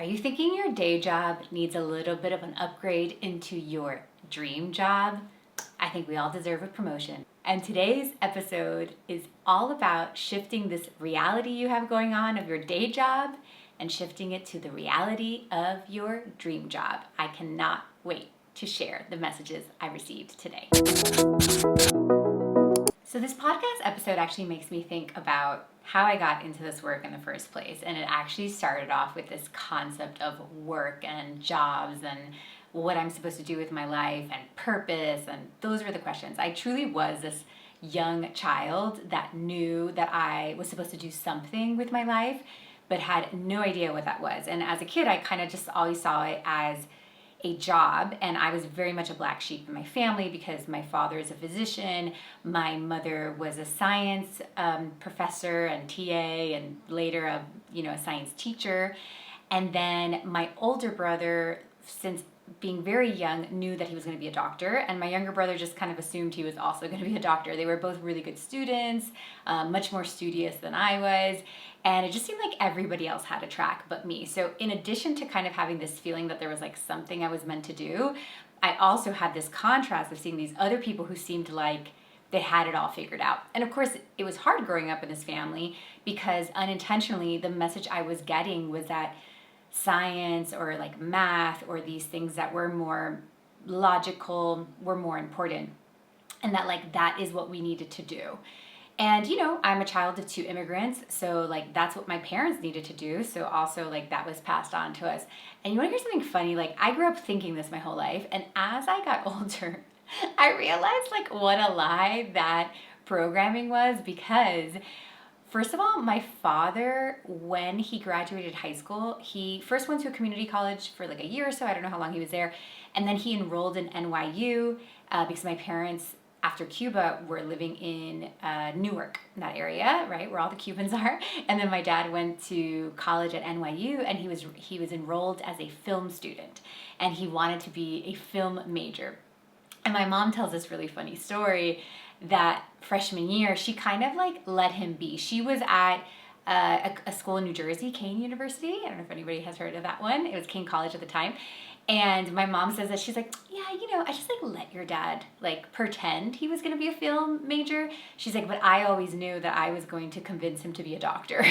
Are you thinking your day job needs a little bit of an upgrade into your dream job? I think we all deserve a promotion. And today's episode is all about shifting this reality you have going on of your day job and shifting it to the reality of your dream job. I cannot wait to share the messages I received today. So this podcast episode actually makes me think about how I got into this work in the first place. And it actually started off with this concept of work and jobs and what I'm supposed to do with my life and purpose. And those were the questions. I truly was this young child that knew that I was supposed to do something with my life, but had no idea what that was. And as a kid, I kind of just always saw it as a job, and I was very much a black sheep in my family because my father is a physician, my mother was a science professor and TA, and later a science teacher, and then my older brother, since being very young, knew that he was going to be a doctor, and my younger brother just kind of assumed he was also going to be a doctor. They were both really good students, much more studious than I was, and it just seemed like everybody else had a track but me. So in addition to kind of having this feeling that there was like something I was meant to do, I also had this contrast of seeing these other people who seemed like they had it all figured out. And of course, it was hard growing up in this family because unintentionally the message I was getting was that science or like math or these things that were more logical were more important, and that like that is what we needed to do. And I'm a child of two immigrants, so like that's what my parents needed to do, so also like that was passed on to us. And you want to hear something funny? Like I grew up thinking this my whole life, and as I got older I realized like what a lie that programming was, because first of all, my father, when he graduated high school, he first went to a community college for like a year or so. I don't know how long he was there. And then he enrolled in NYU because my parents, after Cuba, were living in Newark, in that area, right, where all the Cubans are. And then my dad went to college at NYU, and he was enrolled as a film student, and he wanted to be a film major. And my mom tells this really funny story that freshman year, she kind of like let him be. She was at a school in New Jersey, Kane University. I don't know if anybody has heard of that one. It was Kane College at the time. And my mom says that she's like, yeah, I just like let your dad like pretend he was going to be a film major. She's like, but I always knew that I was going to convince him to be a doctor.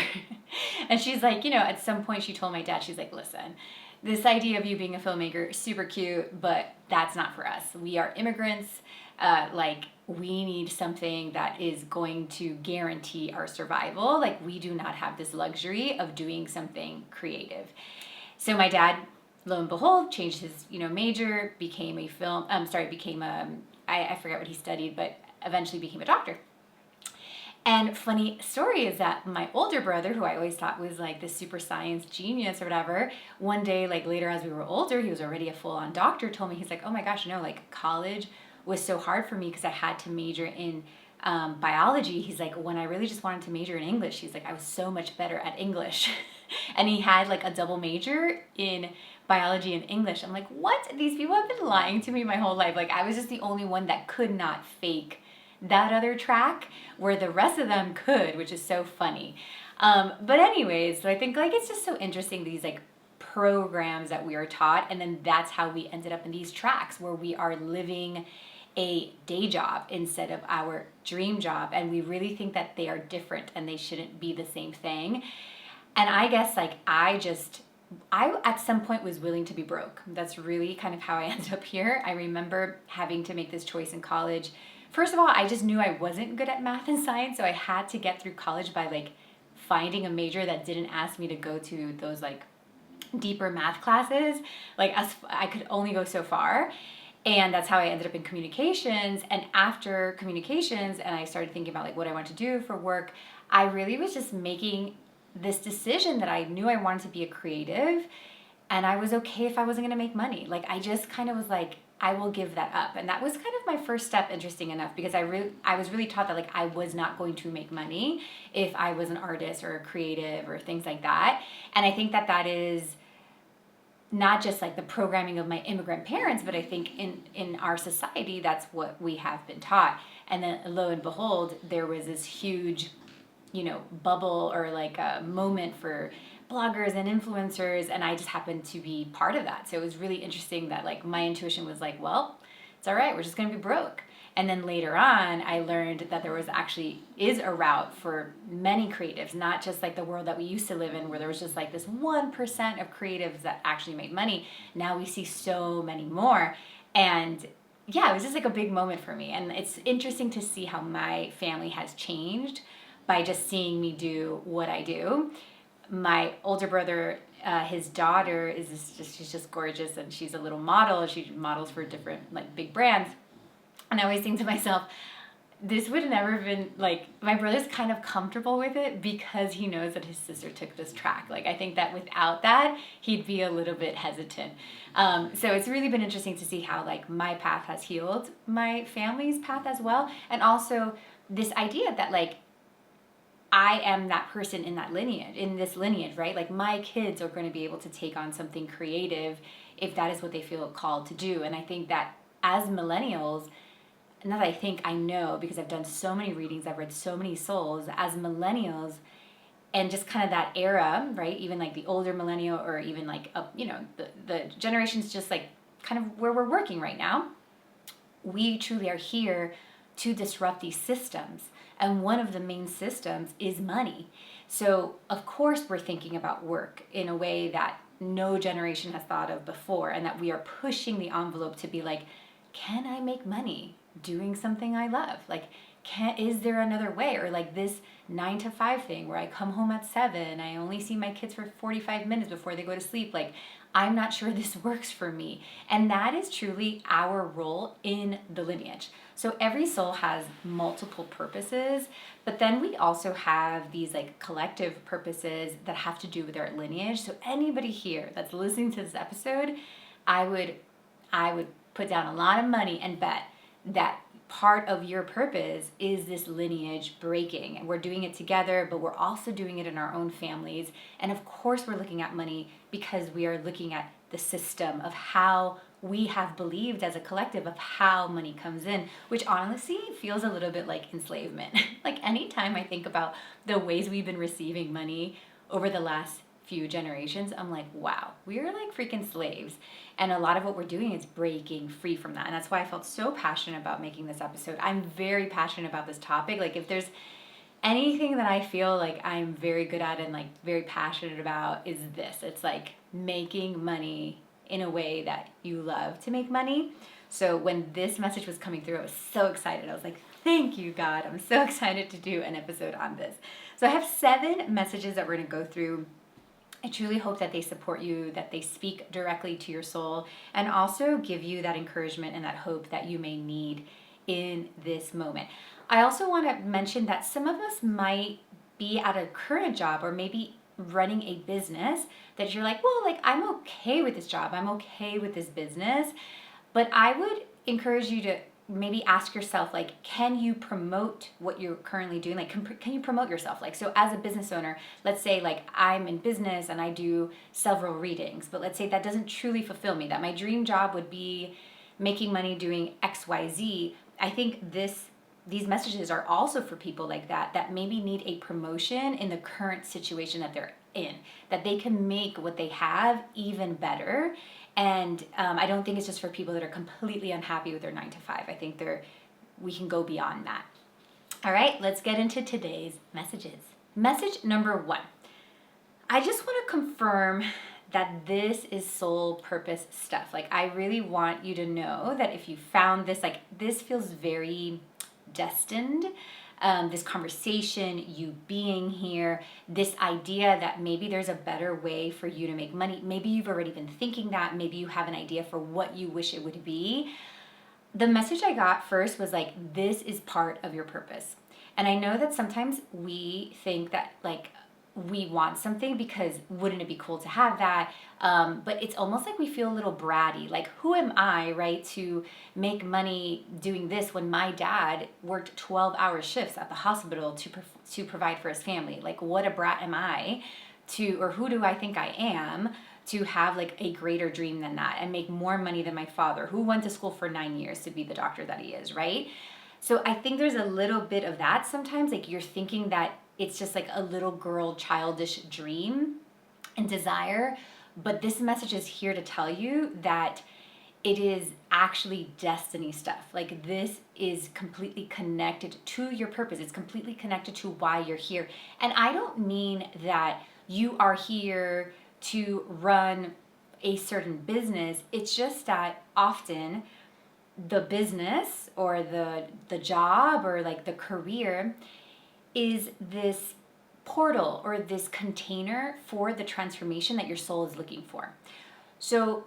And she's like, at some point she told my dad, she's like, listen, this idea of you being a filmmaker is super cute, but that's not for us. We are immigrants. We need something that is going to guarantee our survival. Like we do not have this luxury of doing something creative. So my dad, lo and behold, changed his, major, became a I forget what he studied, but eventually became a doctor. And funny story is that my older brother, who I always thought was like this super science genius or whatever, one day, like later as we were older, he was already a full-on doctor, told me, he's like, oh my gosh, no, like college was so hard for me because I had to major in biology. He's like, when I really just wanted to major in English, he's like, I was so much better at English. And he had like a double major in biology and English. I'm like, what? These people have been lying to me my whole life. Like I was just the only one that could not fake that other track, where the rest of them could, which is so funny. But anyways, so I think like it's just so interesting, these like programs that we are taught, and then that's how we ended up in these tracks where we are living a day job instead of our dream job, and we really think that they are different and they shouldn't be the same thing. And I guess like I at some point was willing to be broke. That's really kind of how I ended up here. I remember having to make this choice in college. First of all, I just knew I wasn't good at math and science, so I had to get through college by like finding a major that didn't ask me to go to those like deeper math classes. Like I could only go so far. And that's how I ended up in communications. And after communications, and I started thinking about like what I want to do for work, I really was just making this decision that I knew I wanted to be a creative, and I was okay if I wasn't going to make money. Like I just kind of was like, I will give that up. And that was kind of my first step, interesting enough, because I was really taught that like I was not going to make money if I was an artist or a creative or things like that. And I think that that is not just like the programming of my immigrant parents, but I think in our society, that's what we have been taught. And then lo and behold, there was this huge, bubble or like a moment for bloggers and influencers, and I just happened to be part of that. So it was really interesting that like my intuition was like, well, it's all right, we're just gonna be broke. And then later on, I learned that there was actually is a route for many creatives, not just like the world that we used to live in where there was just like this 1% of creatives that actually made money. Now we see so many more. And yeah, it was just like a big moment for me. And it's interesting to see how my family has changed by just seeing me do what I do. My older brother, his daughter she's just gorgeous, and she's a little model. She models for different like big brands. And I always think to myself, this would have never been like, my brother's kind of comfortable with it because he knows that his sister took this track. Like, I think that without that, he'd be a little bit hesitant. So it's really been interesting to see how like my path has healed my family's path as well. And also this idea that like, I am that person in this lineage, right? Like my kids are going to be able to take on something creative if that is what they feel called to do. And I think that as millennials, not that I think, I know, because I've done so many readings, I've read so many souls, as millennials, and just kind of that era, right? Even like the older millennial, or even like, the generations just like kind of where we're working right now, we truly are here to disrupt these systems. And one of the main systems is money. So of course we're thinking about work in a way that no generation has thought of before, and that we are pushing the envelope to be like, can I make money doing something I love? Like, is there another way? Or like this 9 to 5 thing where I come home at 7, I only see my kids for 45 minutes before they go to sleep. Like, I'm not sure this works for me. And that is truly our role in the lineage. So every soul has multiple purposes, but then we also have these like collective purposes that have to do with our lineage. So anybody here that's listening to this episode, I would put down a lot of money and bet that part of your purpose is this lineage breaking. And we're doing it together, but we're also doing it in our own families. And of course we're looking at money because we are looking at the system of how we have believed as a collective of how money comes in, which honestly feels a little bit like enslavement. Like anytime I think about the ways we've been receiving money over the last few generations, I'm like, wow, we're like freaking slaves. And a lot of what we're doing is breaking free from that. And that's why I felt so passionate about making this episode. I'm very passionate about this topic. Like if there's anything that I feel like I'm very good at and like very passionate about is this. It's like making money in a way that you love to make money. So when this message was coming through, I was so excited. I was like, thank you, God. I'm so excited to do an episode on this. So I have 7 messages that we're going to go through. I truly hope that they support you, that they speak directly to your soul, and also give you that encouragement and that hope that you may need in this moment. I also want to mention that some of us might be at a current job or maybe running a business that you're like, well, like I'm okay with this job, I'm okay with this business, but I would encourage you to maybe ask yourself, like, can you promote what you're currently doing? Like, can you promote yourself? Like, so as a business owner, let's say like I'm in business and I do several readings, but let's say that doesn't truly fulfill me, that my dream job would be making money doing XYZ. I think these messages are also for people like that maybe need a promotion in the current situation that they're in, that they can make what they have even better. And I don't think it's just for people that are completely unhappy with their 9 to 5. I think we can go beyond that. All right, let's get into today's messages. Message number 1. I just want to confirm that this is soul purpose stuff. Like, I really want you to know that if you found this, like, this feels very destined. This conversation, you being here, this idea that maybe there's a better way for you to make money. Maybe you've already been thinking that. Maybe you have an idea for what you wish it would be. The message I got first was like, this is part of your purpose. And I know that sometimes we think that like we want something because wouldn't it be cool to have that? But it's almost like we feel a little bratty. Like, who am I, right, to make money doing this when my dad worked 12-hour shifts at the hospital to provide for his family? Like, what a brat am I or who do I think I am to have like a greater dream than that and make more money than my father, who went to school for 9 years to be the doctor that he is, right? So I think there's a little bit of that sometimes. Like, you're thinking that it's just like a little girl childish dream. and desire. But this message is here to tell you that it is actually destiny stuff. Like, this is completely connected to your purpose. It's completely connected to why you're here. And I don't mean that you are here to run a certain business. It's just that often the business or the job or like the career is this portal or this container for the transformation that your soul is looking for. So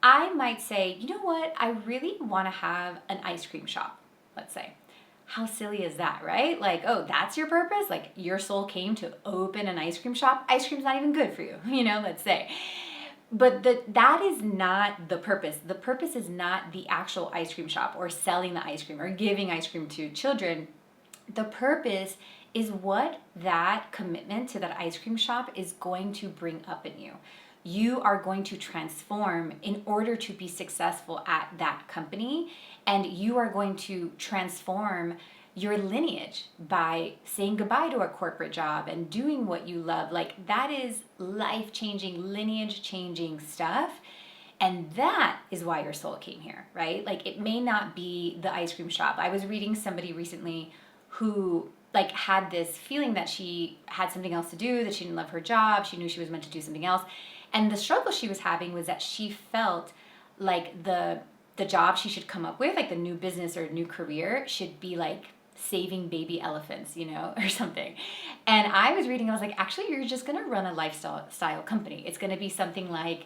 I might say, you know what? I really want to have an ice cream shop, let's say. How silly is that, right? Like, oh, that's your purpose? Like, your soul came to open an ice cream shop? Ice cream's not even good for you, let's say. But that is not the purpose. The purpose is not the actual ice cream shop or selling the ice cream or giving ice cream to children. The purpose is what that commitment to that ice cream shop is going to bring up in you. You are going to transform in order to be successful at that company, and you are going to transform your lineage by saying goodbye to a corporate job and doing what you love. Like, that is life-changing, lineage-changing stuff. And that is why your soul came here, right? Like, it may not be the ice cream shop. I was reading somebody recently who like had this feeling that she had something else to do, that she didn't love her job. She knew she was meant to do something else. And the struggle she was having was that she felt like the job she should come up with, like the new business or new career, should be like saving baby elephants, or something. And I was reading, I was like, actually, you're just going to run a lifestyle company. It's going to be something like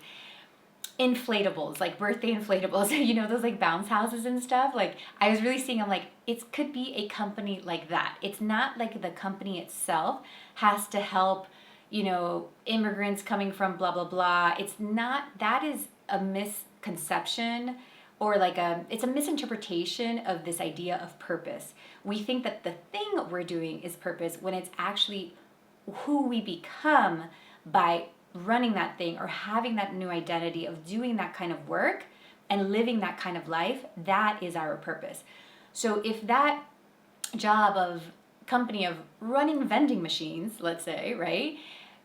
inflatables, like birthday inflatables, those like bounce houses and stuff. Like, I was really seeing, I'm like, it could be a company like that. It's not like the company itself has to help, immigrants coming from blah, blah, blah. It's not, that is a misconception or it's a misinterpretation of this idea of purpose. We think that the thing we're doing is purpose when it's actually who we become by running that thing or having that new identity of doing that kind of work and living that kind of life. That is our purpose. So if that job of company of running vending machines, let's say, right,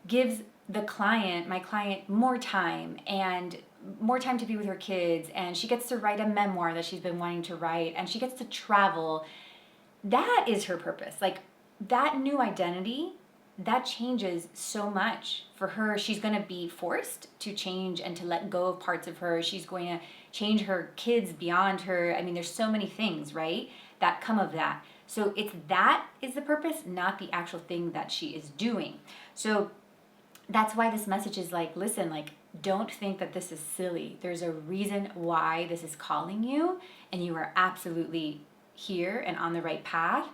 gives my client more time and more time to be with her kids, and she gets to write a memoir that she's been wanting to write, and she gets to travel, that is her purpose. Like, that new identity, that changes so much for her. She's going to be forced to change and to let go of parts of her. She's going to change her kids beyond her. I mean, there's so many things, right, that come of that. So that is the purpose, not the actual thing that she is doing. So that's why this message is like, listen, like, don't think that this is silly. There's a reason why this is calling you, and you are absolutely here and on the right path.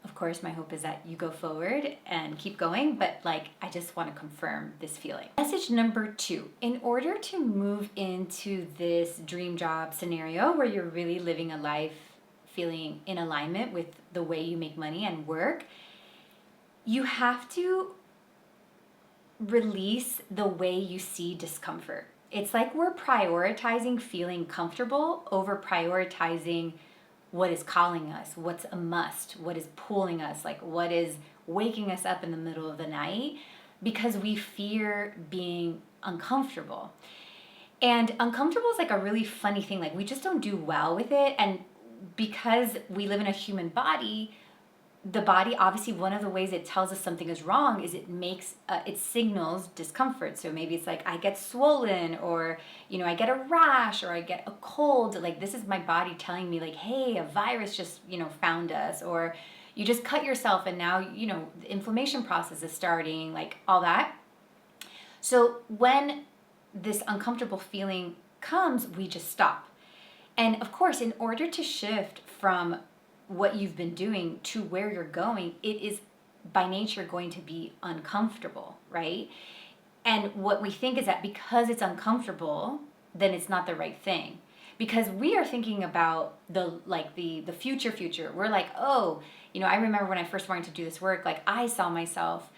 Of course, my hope is that you go forward and keep going, but I just want to confirm this feeling. Message number 2, in order to move into this dream job scenario where you're really living a life feeling in alignment with the way you make money and work, you have to release the way you see discomfort. It's like we're prioritizing feeling comfortable over prioritizing what is calling us, what's a must, what is pulling us, like what is waking us up in the middle of the night, because we fear being uncomfortable. And uncomfortable is like a really funny thing. Like, we just don't do well with it. And because we live in a human body, the body, obviously, one of the ways it tells us something is wrong is it signals discomfort. So maybe it's like, I get swollen, or, I get a rash, or I get a cold. Like, this is my body telling me, like, hey, a virus just, found us, or you just cut yourself and now, the inflammation process is starting, like all that. So when this uncomfortable feeling comes, we just stop. And of course, in order to shift from what you've been doing to where you're going, it is by nature going to be uncomfortable, right? And what we think is that because it's uncomfortable, then it's not the right thing. Because we are thinking about the future. We're like, oh, I remember when I first wanted to do this work, like, I saw myself,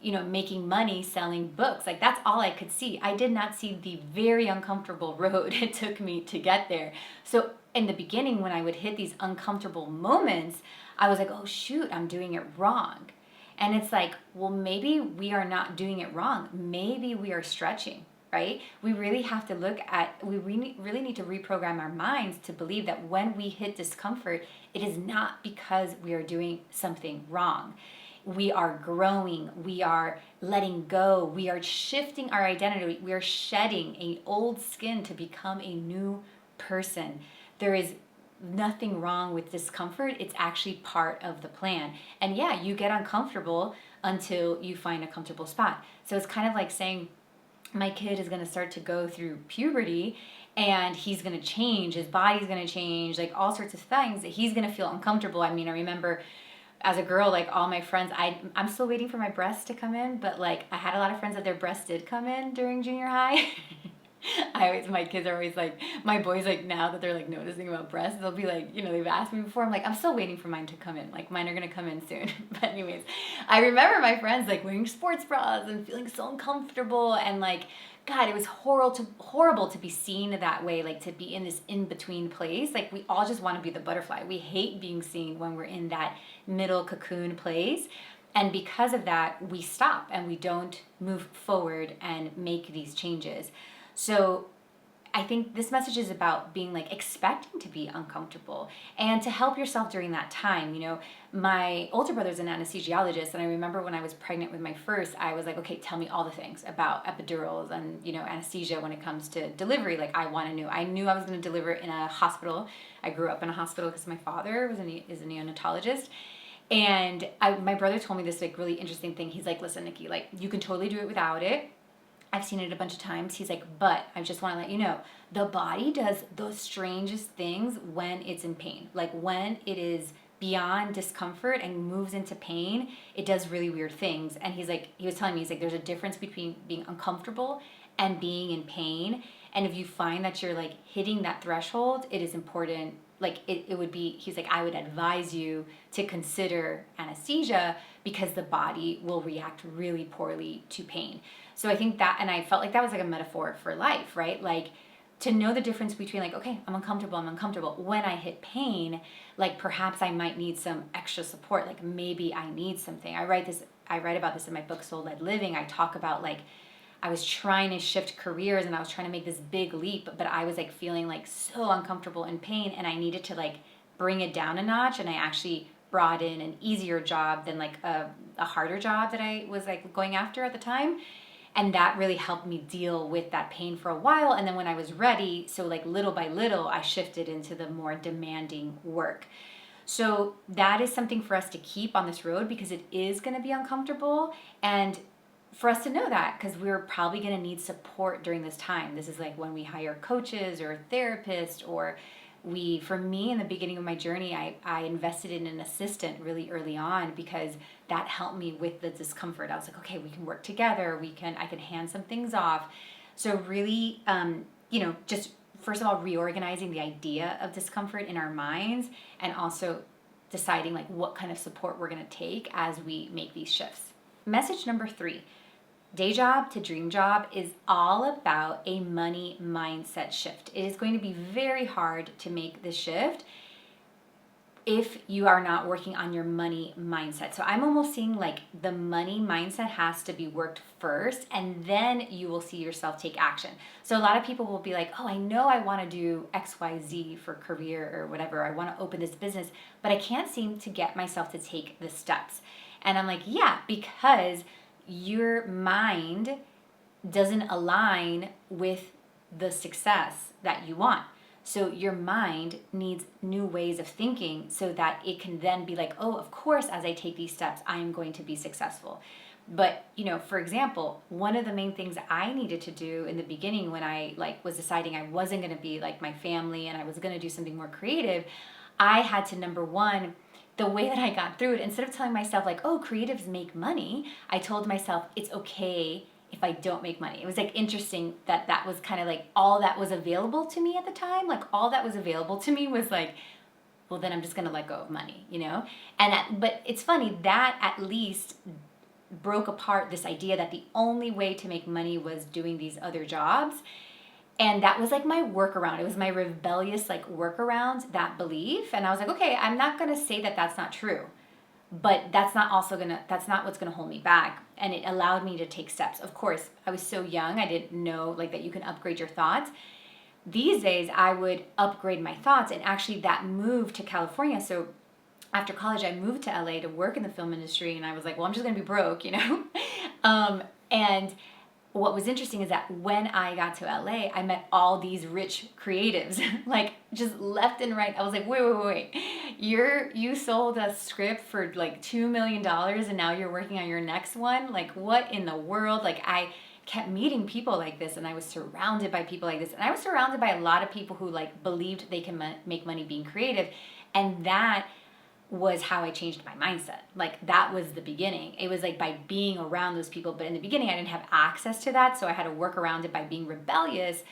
making money selling books. Like, that's all I could see. I did not see the very uncomfortable road it took me to get there. So in the beginning, when I would hit these uncomfortable moments, I was like, oh shoot, I'm doing it wrong. And it's like, well, maybe we are not doing it wrong. Maybe we are stretching, right? We really have to look at, we really need to reprogram our minds to believe that when we hit discomfort, it is not because we are doing something wrong. We are growing, we are letting go, we are shifting our identity, we are shedding an old skin to become a new person. There is nothing wrong with discomfort. It's actually part of the plan. And yeah, you get uncomfortable until you find a comfortable spot. So it's kind of like saying, my kid is going to start to go through puberty and he's going to change, his body's going to change, like all sorts of things that he's going to feel uncomfortable. I mean, I remember as a girl, like all my friends, I'm still waiting for my breasts to come in, but like I had a lot of friends that their breasts did come in during junior high. My kids are always like, my boys, like now that they're like noticing about breasts, they'll be like, they've asked me before, I'm like, I'm still waiting for mine to come in. Like mine are going to come in soon. But anyways, I remember my friends like wearing sports bras and feeling so uncomfortable. And like, God, it was horrible to be seen that way, like to be in this in-between place. Like we all just want to be the butterfly. We hate being seen when we're in that middle cocoon place. And because of that, we stop and we don't move forward and make these changes. So I think this message is about being like expecting to be uncomfortable and to help yourself during that time. My older brother's an anesthesiologist, and I remember when I was pregnant with my first, I was like, okay, tell me all the things about epidurals and, anesthesia when it comes to delivery. Like I want to know. I knew I was going to deliver in a hospital. I grew up in a hospital because my father is a neonatologist. And my brother told me this like really interesting thing. He's like, listen, Nikki, like you can totally do it without it. I've seen it a bunch of times. He's like, but I just want to let you know, the body does those strangest things when it's in pain. Like when it is beyond discomfort and moves into pain, it does really weird things. And he was telling me, he's like, there's a difference between being uncomfortable and being in pain. And if you find that you're like hitting that threshold, it is important. Like it would be, he's like, I would advise you to consider anesthesia because the body will react really poorly to pain. So I think that, and I felt like that was like a metaphor for life, right? Like to know the difference between like, okay, I'm uncomfortable. When I hit pain, like perhaps I might need some extra support. Like maybe I need something. I write about this in my book, Soul-Led Living. I talk about like, I was trying to shift careers and I was trying to make this big leap, but I was like feeling like so uncomfortable in pain and I needed to like bring it down a notch. And I actually brought in an easier job than like a harder job that I was like going after at the time. And that really helped me deal with that pain for a while. And then when I was ready, so like little by little, I shifted into the more demanding work. So that is something for us to keep on this road because it is going to be uncomfortable. And for us to know that, because we're probably going to need support during this time. This is like when we hire coaches or therapists, or for me in the beginning of my journey, I invested in an assistant really early on because that helped me with the discomfort. I was like, okay, we can work together. I can hand some things off. So really, just first of all, reorganizing the idea of discomfort in our minds and also deciding like what kind of support we're going to take as we make these shifts. Message number 3. Day job to dream job is all about a money mindset shift. It is going to be very hard to make this shift if you are not working on your money mindset. So I'm almost seeing like the money mindset has to be worked first and then you will see yourself take action. So a lot of people will be like, oh, I know I want to do XYZ for career or whatever. I want to open this business, but I can't seem to get myself to take the steps. And I'm like, yeah, because your mind doesn't align with the success that you want. So your mind needs new ways of thinking so that it can then be like, oh, of course, as I take these steps, I am going to be successful. But, for example, one of the main things I needed to do in the beginning when I was deciding I wasn't going to be like my family and I was going to do something more creative, I had to, number one, the way that I got through it, instead of telling myself like, oh, creatives make money, I told myself it's okay if I don't make money. It was like interesting that was kind of like all that was available to me at the time. Like all that was available to me was like, well, then I'm just going to let go of money, but it's funny that at least broke apart this idea that the only way to make money was doing these other jobs. And that was like my workaround. It was my rebellious like workaround, that belief. And I was like, okay, I'm not going to say that that's not true. But that's not what's gonna hold me back. And it allowed me to take steps. Of course, I was so young, I didn't know like that you can upgrade your thoughts. These days I would upgrade my thoughts, and actually that move to California. So after college, I moved to LA to work in the film industry, and I was like, well, I'm just gonna be broke, you know? And what was interesting is that when I got to LA, I met all these rich creatives, like just left and right. I was like, wait. You sold a script for like $2 million and now you're working on your next one? Like, what in the world? Like, I kept meeting people like this, and I was surrounded by people like this. And I was surrounded by a lot of people who like believed they can make money being creative. And that was how I changed my mindset. Like, that was the beginning. It was like by being around those people. But in the beginning, I didn't have access to that. So I had to work around it by being rebellious.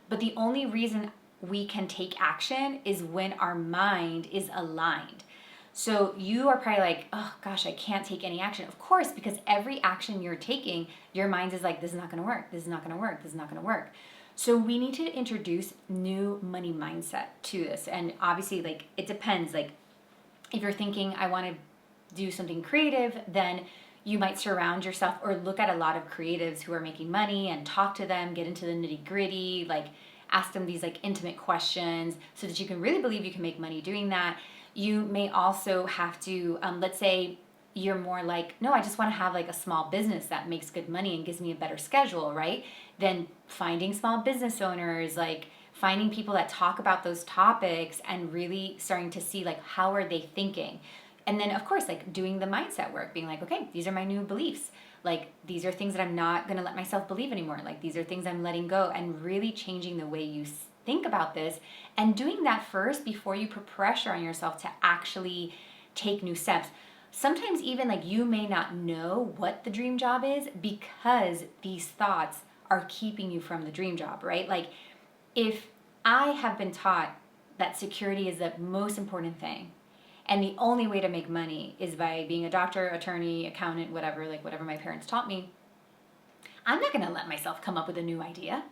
But the only reason we can take action is when our mind is aligned. So you are probably like, oh gosh, I can't take any action. Of course, because every action you're taking, your mind is like, this is not going to work. This is not going to work. This is not going to work. So we need to introduce new money mindset to this. And obviously, like, it depends. Like, if you're thinking, I want to do something creative, then you might surround yourself or look at a lot of creatives who are making money and talk to them, get into the nitty gritty, like ask them these like intimate questions so that you can really believe you can make money doing that. You may also have to, let's say you're more like, no, I just want to have like a small business that makes good money and gives me a better schedule, right? Then finding small business owners, like finding people that talk about those topics and really starting to see like, how are they thinking? And then of course, like doing the mindset work, being like, okay, these are my new beliefs. Like, these are things that I'm not going to let myself believe anymore. Like, these are things I'm letting go, and really changing the way you think about this, and doing that first before you put pressure on yourself to actually take new steps. Sometimes even like you may not know what the dream job is because these thoughts are keeping you from the dream job, right? Like, if I have been taught that security is the most important thing, and the only way to make money is by being a doctor, attorney, accountant, whatever, like whatever my parents taught me, I'm not going to let myself come up with a new idea.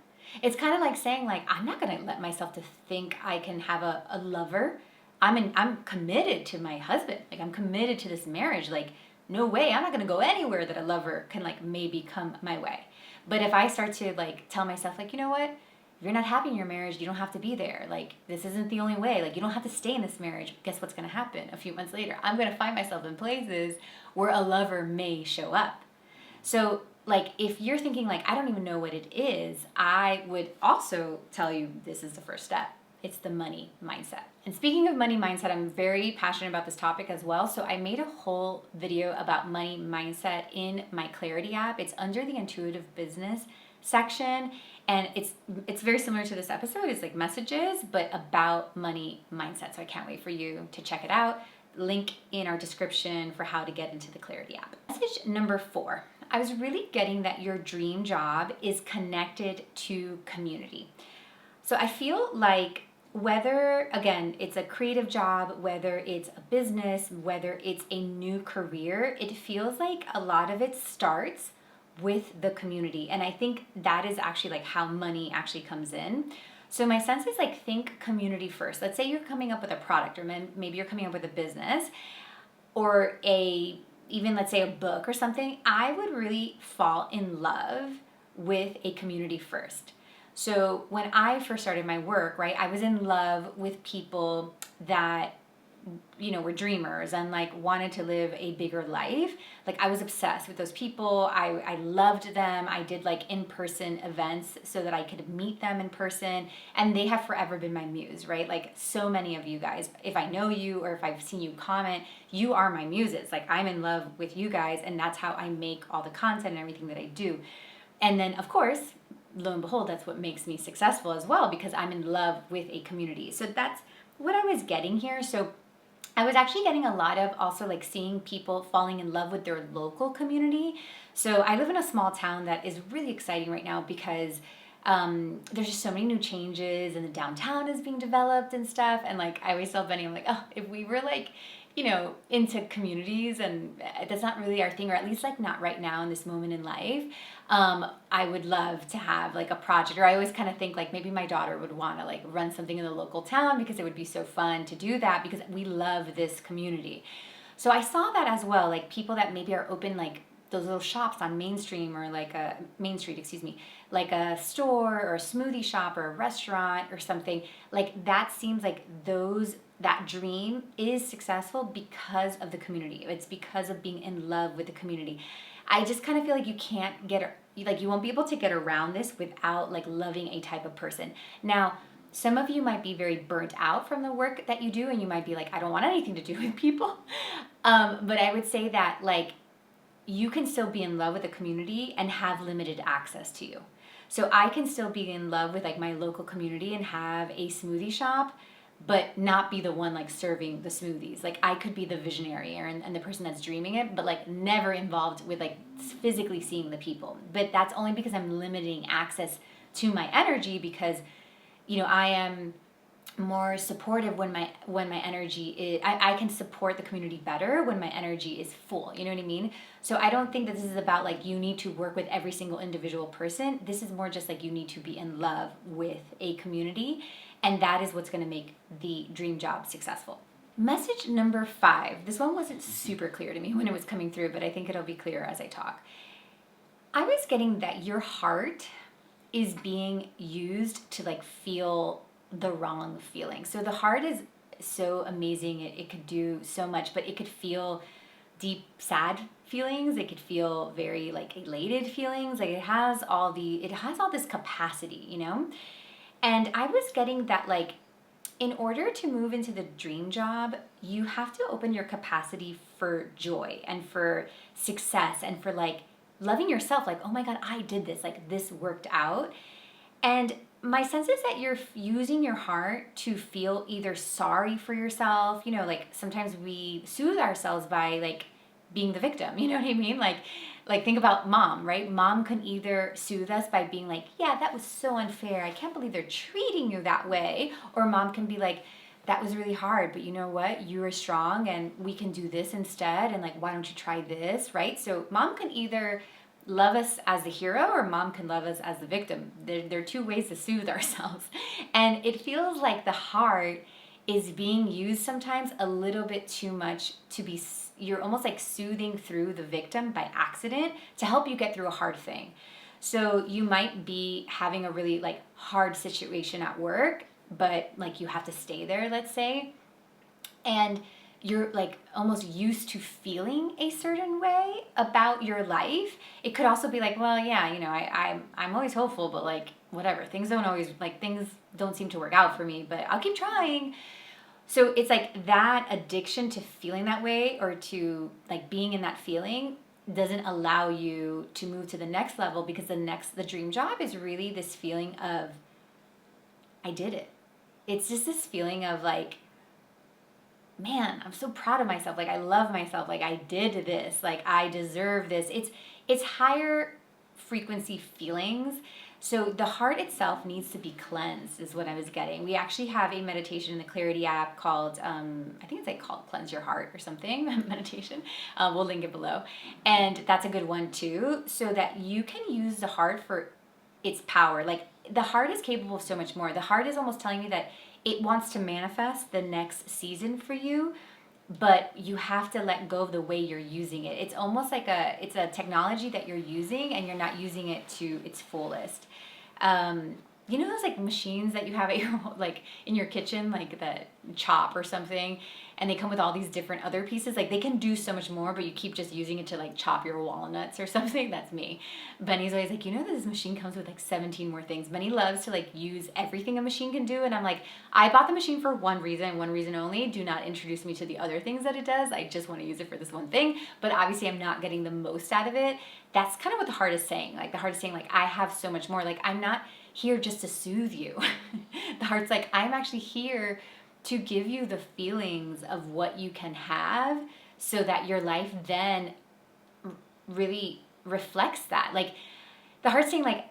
It's kind of like saying, like, I'm not going to let myself to think I can have a lover. I'm committed to my husband. Like, I'm committed to this marriage. Like, no way. I'm not going to go anywhere that a lover can like maybe come my way. But if I start to like tell myself, like, you know what? If you're not happy in your marriage, you don't have to be there. Like, this isn't the only way. Like, you don't have to stay in this marriage. Guess what's going to happen a few months later? I'm going to find myself in places where a lover may show up. So, like, if you're thinking, like, I don't even know what it is, I would also tell you this is the first step. It's the money mindset. And speaking of money mindset, I'm very passionate about this topic as well. So I made a whole video about money mindset in my Clarity app. It's under the intuitive business section. And it's very similar to this episode. It's like messages, but about money mindset. So I can't wait for you to check it out. Link in our description for how to get into the Clarity app. Message number 4. I was really getting that your dream job is connected to community. So I feel like whether, again, it's a creative job, whether it's a business, whether it's a new career, it feels like a lot of it starts with the community. And I think that is actually like how money actually comes in. So my sense is like, think community first. Let's say you're coming up with a product, or maybe you're coming up with a business, or even let's say a book or something. I would really fall in love with a community first. So when I first started my work, right, I was in love with people that, you know, were dreamers and like wanted to live a bigger life. Like, I was obsessed with those people. I loved them. I did like in-person events so that I could meet them in person, and they have forever been my muse, right? Like, so many of you guys, if I know you or if I've seen you comment, you are my muses. Like, I'm in love with you guys, and that's how I make all the content and everything that I do. And then of course, lo and behold, that's what makes me successful as well, because I'm in love with a community. So that's what I was getting here. So I was actually getting a lot of also like seeing people falling in love with their local community. So I live in a small town that is really exciting right now because there's just so many new changes, and the downtown is being developed and stuff. And like, I always tell Benny, I'm like, oh, if we were like, you know, into communities, and that's not really our thing, or at least like not right now in this moment in life. I would love to have like a project, or I always kind of think like maybe my daughter would want to like run something in the local town because it would be so fun to do that, because we love this community. So I saw that as well, like people that maybe are open like those little shops on Main Street, excuse me, like a store or a smoothie shop or a restaurant or something. Like that seems like that dream is successful because of the community. It's because of being in love with the community. I just kind of feel like you can't get like you won't be able to get around this without like loving a type of person. Now, some of you might be very burnt out from the work that you do, and you might be like, I don't want anything to do with people. But I would say that like you can still be in love with the community and have limited access to you. So I can still be in love with like my local community and have a smoothie shop, but not be the one like serving the smoothies. Like I could be the visionary and the person that's dreaming it, but like never involved with like physically seeing the people. But that's only because I'm limiting access to my energy, because I am more supportive when my energy is, I can support the community better when my energy is full. You know what I mean? So I don't think that this is about like you need to work with every single individual person. This is more just like you need to be in love with a community, and that is what's going to make the dream job successful. Message number 5. This one wasn't super clear to me when it was coming through, but I think it'll be clear as I talk. I was getting that your heart is being used to like feel the wrong feeling. So the heart is so amazing. It could do so much, but it could feel deep, sad feelings. It could feel very like elated feelings. Like it has all this capacity, And I was getting that like, in order to move into the dream job, you have to open your capacity for joy and for success and for like loving yourself. Like, oh my God, I did this. Like this worked out. And my sense is that you're using your heart to feel either sorry for yourself, like sometimes we soothe ourselves by like being the victim, you know what I mean? Like think about mom, right? Mom can either soothe us by being like, yeah, that was so unfair. I can't believe they're treating you that way. Or mom can be like, that was really hard, but you know what? You are strong and we can do this instead. And like, why don't you try this, right? So mom can either love us as the hero or mom can love us as the victim. There are two ways to soothe ourselves. And it feels like the heart is being used sometimes a little bit too much you're almost like soothing through the victim by accident to help you get through a hard thing. So you might be having a really like hard situation at work, but like you have to stay there, let's say, and you're like almost used to feeling a certain way about your life. It could also be like, well, yeah, I'm always hopeful, but like whatever, things don't seem to work out for me, but I'll keep trying. So it's like that addiction to feeling that way or to like being in that feeling doesn't allow you to move to the next level, because the dream job is really this feeling of, I did it. It's just this feeling of like, man, I'm so proud of myself. Like I love myself. Like I did this. Like I deserve this. It's higher frequency feelings. So the heart itself needs to be cleansed is what I was getting. We actually have a meditation in the Clarity app called, I think it's like called Cleanse Your Heart or something, meditation. We'll link it below. And that's a good one too, so that you can use the heart for its power. Like the heart is capable of so much more. The heart is almost telling me that it wants to manifest the next season for you, but you have to let go of the way you're using it. It's almost like it's a technology that you're using and you're not using it to its fullest. You know those like machines that you have at your like in your kitchen, like the chop or something, and they come with all these different other pieces. Like they can do so much more, but you keep just using it to like chop your walnuts or something. That's me. Benny's always like, this machine comes with like 17 more things. Benny loves to like use everything a machine can do, and I'm like, I bought the machine for one reason only. Do not introduce me to the other things that it does. I just want to use it for this one thing. But obviously I'm not getting the most out of it. That's kind of what the heart is saying. Like the heart is saying like, I have so much more. Like I'm not here just to soothe you. The heart's like, I'm actually here to give you the feelings of what you can have, so that your life then really reflects that. Like the heart's saying like,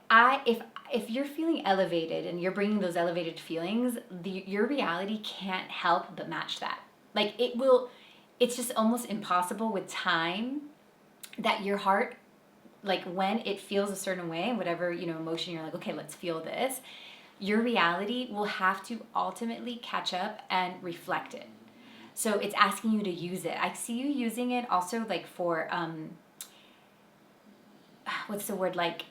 if you're feeling elevated and you're bringing those elevated feelings, your reality can't help but match that. Like it's just almost impossible with time that your heart, like when it feels a certain way and whatever, emotion, you're like, okay, let's feel this. Your reality will have to ultimately catch up and reflect it. So it's asking you to use it. I see you using it also like for, what's the word? Like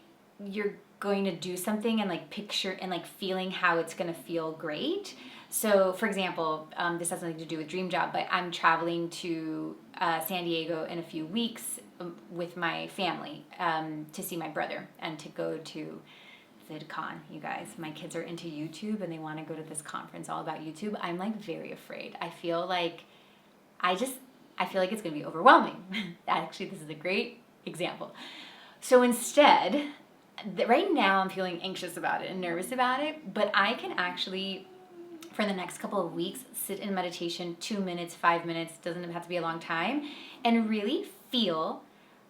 you're going to do something and like picture and like feeling how it's going to feel great. So for example, this has nothing to do with dream job, but I'm traveling to San Diego in a few weeks with my family to see my brother and to go to VidCon, you guys. My kids are into YouTube and they want to go to this conference all about YouTube. I'm like very afraid. I feel like I feel like it's going to be overwhelming. Actually, this is a great example. So instead, right now I'm feeling anxious about it and nervous about it, but I can actually, for the next couple of weeks, sit in meditation 2 minutes, 5 minutes, doesn't have to be a long time, and really feel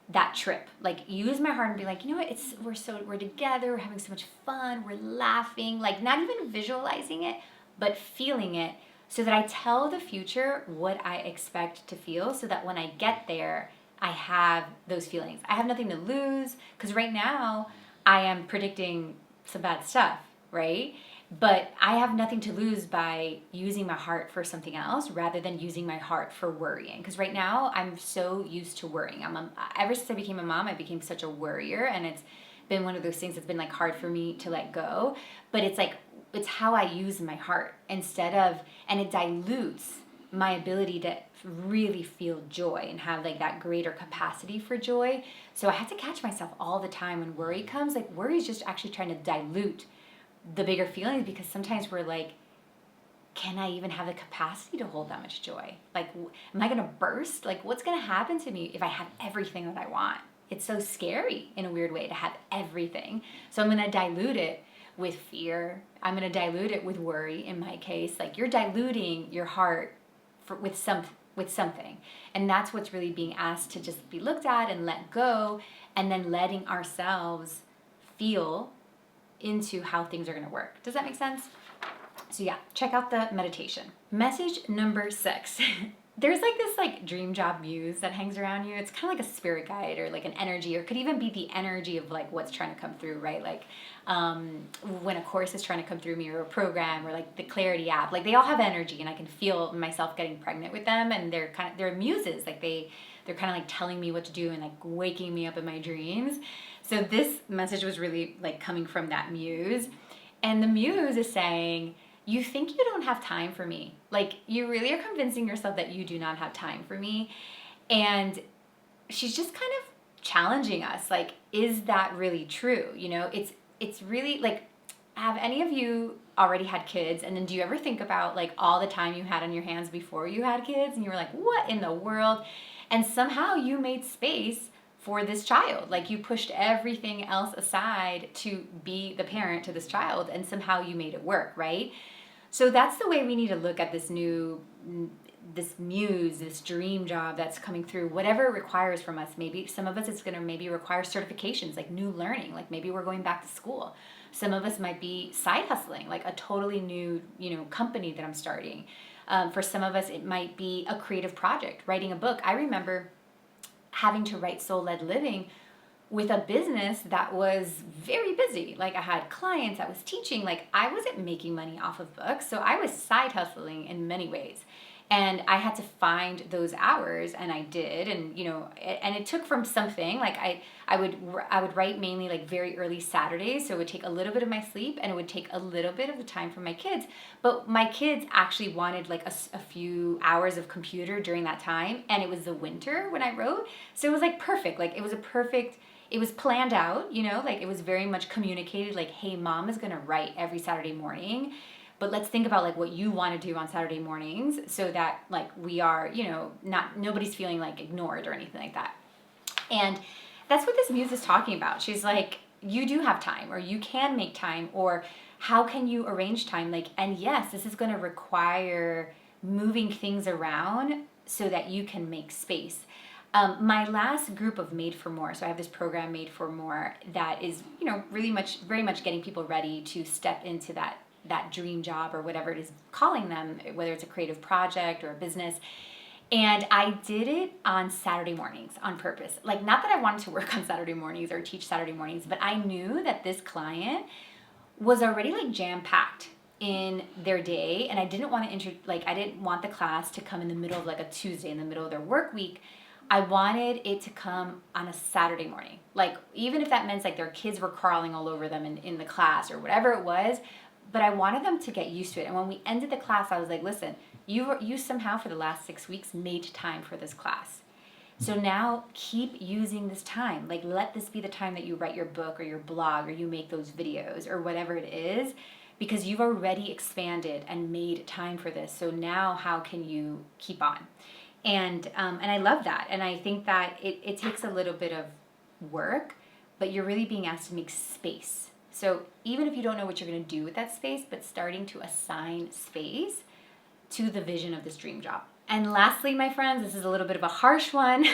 that trip. Like use my heart and be like, you know what, we're together, we're having so much fun, we're laughing, like not even visualizing it, but feeling it, so that I tell the future what I expect to feel, so that when I get there, I have those feelings. I have nothing to lose, because right now I am predicting some bad stuff, right? But I have nothing to lose by using my heart for something else rather than using my heart for worrying. Because right now I'm so used to worrying. Ever since I became a mom, I became such a worrier, and it's been one of those things that's been like hard for me to let go. But it's like, it's how I use my heart and it dilutes my ability to really feel joy and have like that greater capacity for joy. So I have to catch myself all the time when worry comes. Like worry is just actually trying to dilute the bigger feelings, because sometimes we're like, can I even have the capacity to hold that much joy? Like, am I going to burst? Like, what's going to happen to me if I have everything that I want? It's so scary in a weird way to have everything. So I'm going to dilute it with fear. I'm going to dilute it with worry in my case. Like you're diluting your heart with something. And that's what's really being asked to just be looked at and let go, and then letting ourselves feel into how things are going to work. Does that make sense? So yeah, check out the meditation. Message number 6. There's like this like dream job muse that hangs around you. It's kind of like a spirit guide or like an energy, or could even be the energy of like what's trying to come through, right? Like when a course is trying to come through me, or a program, or like the Clarity app, like they all have energy, and I can feel myself getting pregnant with them, and they're muses. Like they're kind of like telling me what to do and like waking me up in my dreams. So this message was really like coming from that muse, and the muse is saying, you think you don't have time for me. Like you really are convincing yourself that you do not have time for me. And she's just kind of challenging us. Like, is that really true? You know, it's really like, have any of you already had kids? And then do you ever think about like all the time you had on your hands before you had kids? And you were like, what in the world? And somehow you made space for this child. Like you pushed everything else aside to be the parent to this child, and somehow you made it work, right? So that's the way we need to look at this muse, this dream job that's coming through, whatever it requires from us. Maybe some of us, it's going to maybe require certifications, like new learning, like maybe we're going back to school. Some of us might be side hustling, like a totally new, company that I'm starting. For some of us, it might be a creative project, writing a book. I remember having to write Soul-Led Living with a business that was very busy. Like I had clients, I was teaching, like I wasn't making money off of books. So I was side hustling in many ways. And I had to find those hours, and I did. And, and it took from something like I would write mainly like very early Saturdays. So it would take a little bit of my sleep, and it would take a little bit of the time from my kids. But my kids actually wanted like a few hours of computer during that time. And it was the winter when I wrote. So it was like perfect. Like it was planned out, like it was very much communicated, like, hey, mom is going to write every Saturday morning, but let's think about like what you want to do on Saturday mornings, so that like we are, nobody's feeling like ignored or anything like that. And that's what this muse is talking about. She's like, you do have time, or you can make time, or how can you arrange time? Like, and yes, this is going to require moving things around so that you can make space. My last group of Made for More, so I have this program Made for More that is, very much getting people ready to step into that dream job, or whatever it is calling them, whether it's a creative project or a business. And I did it on Saturday mornings on purpose. Like, not that I wanted to work on Saturday mornings or teach Saturday mornings, but I knew that this client was already like jam-packed. in their day, and I didn't want to I didn't want the class to come in the middle of like a Tuesday in the middle of their work week. I wanted it to come on a Saturday morning. Like, even if that meant like their kids were crawling all over them in the class or whatever it was, but I wanted them to get used to it. And when we ended the class, I was like, listen, you somehow for the last 6 weeks made time for this class. So now keep using this time. Like, let this be the time that you write your book or your blog or you make those videos or whatever it is, because you've already expanded and made time for this. So now how can you keep on? And I love that. And I think that it takes a little bit of work, but you're really being asked to make space. So even if you don't know what you're going to do with that space, but starting to assign space to the vision of this dream job. And lastly, my friends, this is a little bit of a harsh one,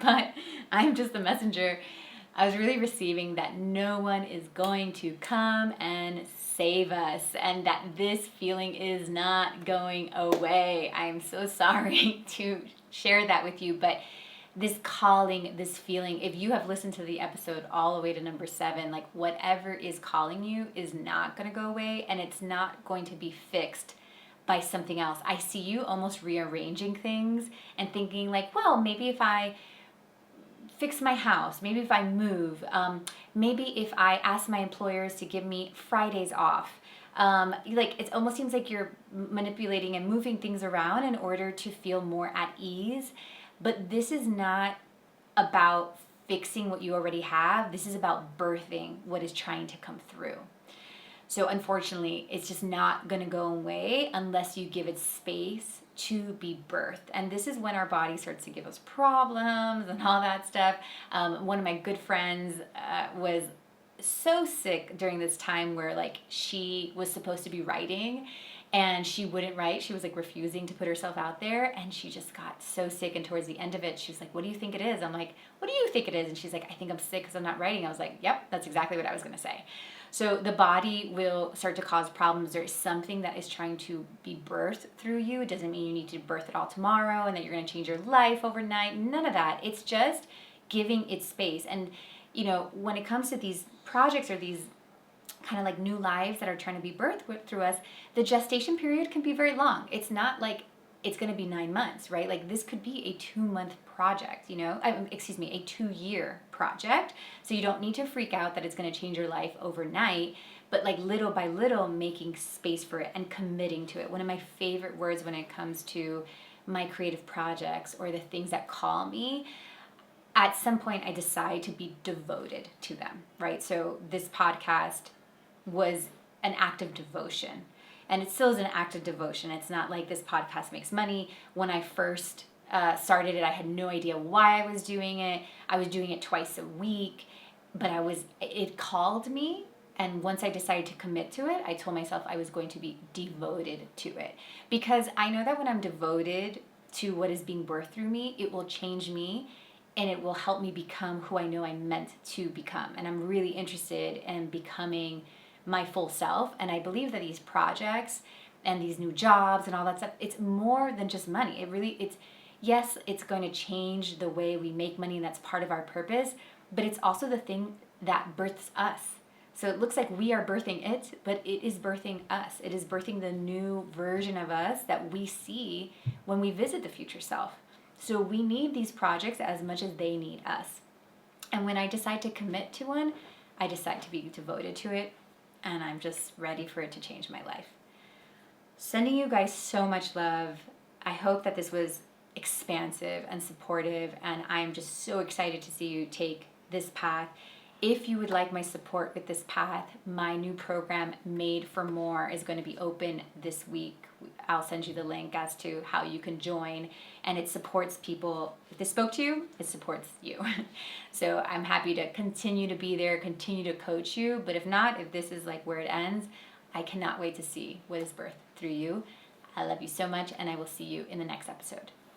but I'm just the messenger. I was really receiving that no one is going to come and save us, and that this feeling is not going away. I am so sorry to share that with you, but this calling, this feeling, if you have listened to the episode all the way to number 7, like, whatever is calling you is not going to go away, and it's not going to be fixed by something else. I see you almost rearranging things and thinking like, well, maybe if I fix my house, maybe if I move, maybe if I ask my employers to give me Fridays off. Like, it almost seems like you're manipulating and moving things around in order to feel more at ease. But this is not about fixing what you already have. This is about birthing what is trying to come through. So unfortunately, it's just not going to go away unless you give it space to be birthed. And this is when our body starts to give us problems and all that stuff. One of my good friends was so sick during this time where, like, she was supposed to be writing and she wouldn't write. She was like refusing to put herself out there, and she just got so sick. And towards the end of it, she was like, what do you think it is? I'm like, what do you think it is? And she's like, I think I'm sick because I'm not writing. I was like, yep, that's exactly what I was going to say. So the body will start to cause problems. There's something that is trying to be birthed through you. It doesn't mean you need to birth it all tomorrow and that you're going to change your life overnight. None of that. It's just giving it space. And, you know, when it comes to these projects or these kind of like new lives that are trying to be birthed through us, the gestation period can be very long. It's not like it's going to be 9 months, right? Like, this could be a 2-month project, you know, a 2-year project. So you don't need to freak out that it's going to change your life overnight, but like little by little making space for it and committing to it. One of my favorite words when it comes to my creative projects or the things that call me, at some point I decide to be devoted to them, right? So this podcast was an act of devotion. And it still is an act of devotion. It's not like this podcast makes money. When I first started it, I had no idea why I was doing it. I was doing it twice a week, but it called me. And once I decided to commit to it, I told myself I was going to be devoted to it. Because I know that when I'm devoted to what is being birthed through me, it will change me and it will help me become who I know I'm meant to become. And I'm really interested in becoming my full self. And I believe that these projects and these new jobs and all that stuff, it's more than just money. Yes, it's going to change the way we make money, and that's part of our purpose, but it's also the thing that births us. So it looks like we are birthing it, but it is birthing us. It is birthing the new version of us that we see when we visit the future self. So we need these projects as much as they need us. And when I decide to commit to one, I decide to be devoted to it, and I'm just ready for it to change my life. Sending you guys so much love. I hope that this was expansive and supportive, and I'm just so excited to see you take this path. If you would like my support with this path, my new program, Made for More, is going to be open this week. I'll send you the link as to how you can join, and it supports people. If this spoke to you, it supports you. So I'm happy to continue to be there, continue to coach you, but if not, if this is like where it ends, I cannot wait to see what is birthed through you. I love you so much, and I will see you in the next episode.